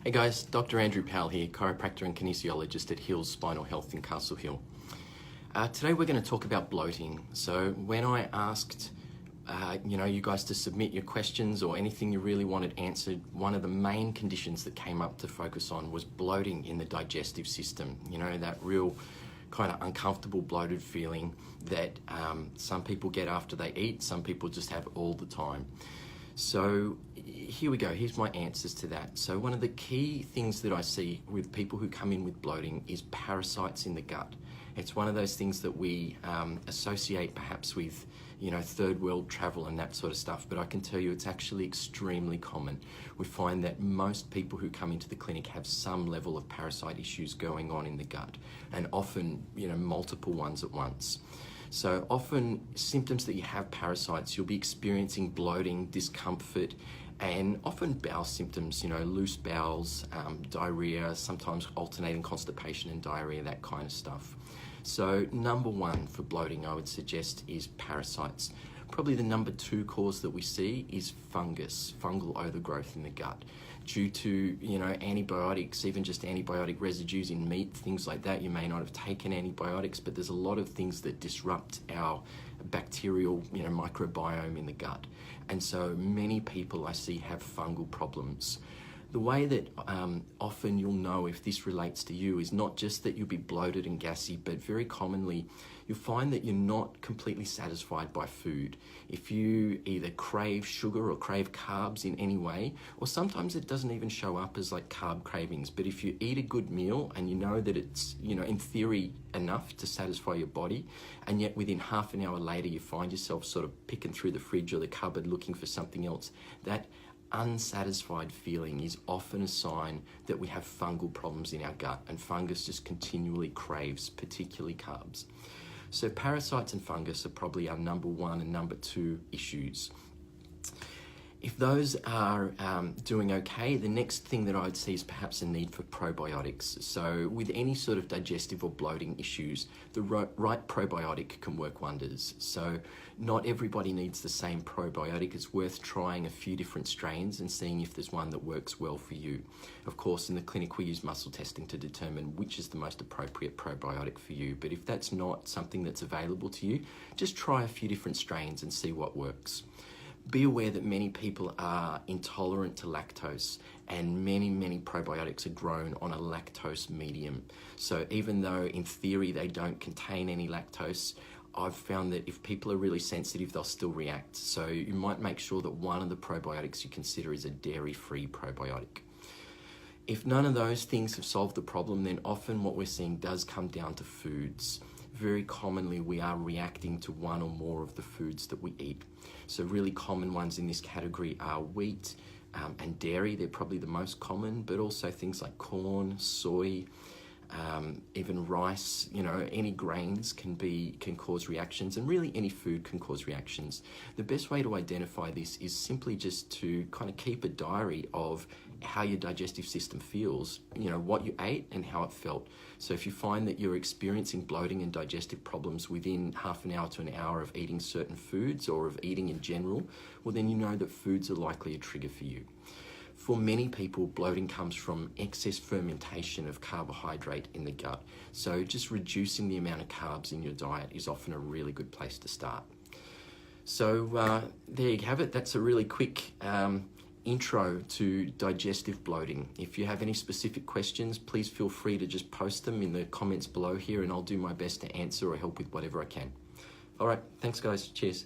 Hey guys, Dr. Andrew Powell here, chiropractor and kinesiologist at Hills Spinal Health in Castle Hill. Today we're going to talk about bloating. So when I asked you guys to submit your questions or anything you really wanted answered, one of the main conditions that came up to focus on was bloating in the digestive system. You know, that real kind of uncomfortable bloated feeling that some people get after they eat, some people just have all the time. So here we go, here's my answers to that. So one of the key things that I see with people who come in with bloating is parasites in the gut. It's one of those things that we associate perhaps with, third world travel and that sort of stuff, but I can tell you it's actually extremely common. We find that most people who come into the clinic have some level of parasite issues going on in the gut, and often, multiple ones at once. So often symptoms that you have parasites, you'll be experiencing bloating, discomfort, and often bowel symptoms, loose bowels, diarrhea, sometimes alternating constipation and diarrhea, that kind of stuff. So number one for bloating, I would suggest, is parasites. Probably the number two cause that we see is fungus, fungal overgrowth in the gut. Due to, antibiotics, even just antibiotic residues in meat, things like that. You may not have taken antibiotics, but there's a lot of things that disrupt our bacterial, microbiome in the gut. And so many people I see have fungal problems. The way that often you'll know if this relates to you is not just that you'll be bloated and gassy, but very commonly you'll find that you're not completely satisfied by food. If you either crave sugar or crave carbs in any way, or sometimes it doesn't even show up as like carb cravings, but if you eat a good meal and you know that it's, in theory enough to satisfy your body, and yet within half an hour later you find yourself sort of picking through the fridge or the cupboard looking for something else, that unsatisfied feeling is often a sign that we have fungal problems in our gut, and fungus just continually craves, particularly carbs. So parasites and fungus are probably our number one and number two issues. If those are doing okay, the next thing that I would see is perhaps a need for probiotics. So with any sort of digestive or bloating issues, the right probiotic can work wonders. So not everybody needs the same probiotic. It's worth trying a few different strains and seeing if there's one that works well for you. Of course, in the clinic we use muscle testing to determine which is the most appropriate probiotic for you. But if that's not something that's available to you, just try a few different strains and see what works. Be aware that many people are intolerant to lactose, and many probiotics are grown on a lactose medium. So even though in theory they don't contain any lactose, I've found that if people are really sensitive, they'll still react. So you might make sure that one of the probiotics you consider is a dairy-free probiotic. If none of those things have solved the problem, then often what we're seeing does come down to foods. Very commonly we are reacting to one or more of the foods that we eat. So really common ones in this category are wheat and dairy. They're probably the most common, but also things like corn, soy, even rice, any grains can cause reactions, and really any food can cause reactions. The best way to identify this is simply just to kind of keep a diary of how your digestive system feels, what you ate and how it felt. So if you find that you're experiencing bloating and digestive problems within half an hour to an hour of eating certain foods or of eating in general, well then you know that foods are likely a trigger for you. For many people, bloating comes from excess fermentation of carbohydrate in the gut. So just reducing the amount of carbs in your diet is often a really good place to start. So there you have it. That's a really quick intro to digestive bloating. If you have any specific questions, please feel free to just post them in the comments below here, and I'll do my best to answer or help with whatever I can. All right, thanks guys. Cheers.